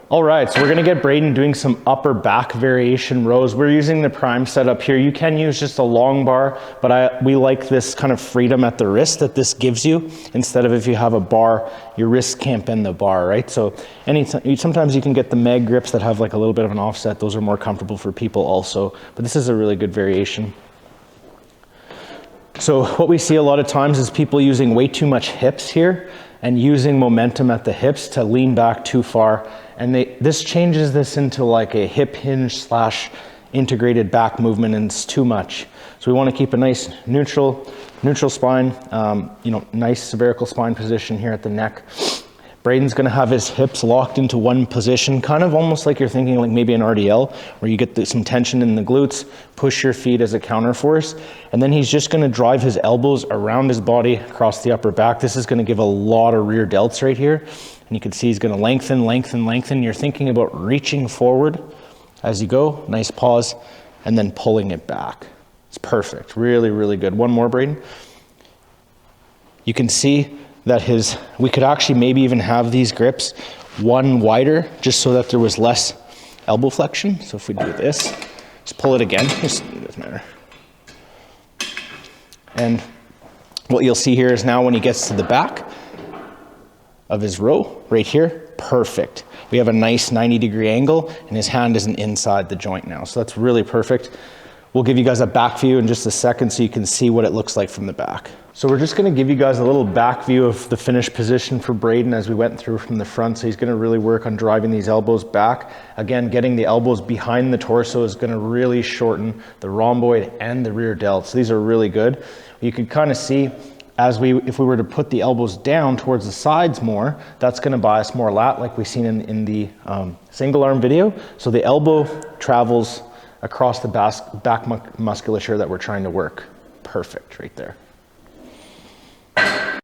All right, so we're gonna get Braeden doing some upper back variation rows. We're using the prime setup here. You can use just a long bar, but we like this kind of freedom at the wrist that this gives you. Instead of if you have a bar, your wrist can't bend the bar, right? So sometimes you can get the mag grips that have like a little bit of an offset. Those are more comfortable for people also, but this is a really good variation. So what we see a lot of times is people using way too much hips here and using momentum at the hips to lean back too far. And this changes this into like a hip hinge slash integrated back movement, and it's too much. So we want to keep a nice neutral spine, nice spherical spine position here at the neck. Braeden's going to have his hips locked into one position, kind of almost like you're thinking like maybe an RDL, where you get some tension in the glutes, push your feet as a counterforce, and then he's just going to drive his elbows around his body across the upper back. This is going to give a lot of rear delts right here, and you can see he's going to lengthen. You're thinking about reaching forward as you go, nice pause, and then pulling it back. It's perfect, really, really good. One more, Braeden. You can see that we could actually maybe even have these grips one wider, just so that there was less elbow flexion. So if we do this, just pull it again, it doesn't matter. And what you'll see here is now when he gets to the back of his row, right here, perfect. We have a nice 90-degree angle, and his hand isn't inside the joint now. So that's really perfect. We'll give you guys a back view in just a second so you can see what it looks like from the back. So we're just gonna give you guys a little back view of the finished position for Braeden as we went through from the front. So he's gonna really work on driving these elbows back. Again, getting the elbows behind the torso is gonna really shorten the rhomboid and the rear delts. These are really good. You can kind of see if we were to put the elbows down towards the sides more, that's gonna buy us more lat like we've seen in the single arm video. So the elbow travels across the back musculature that we're trying to work. Perfect right there.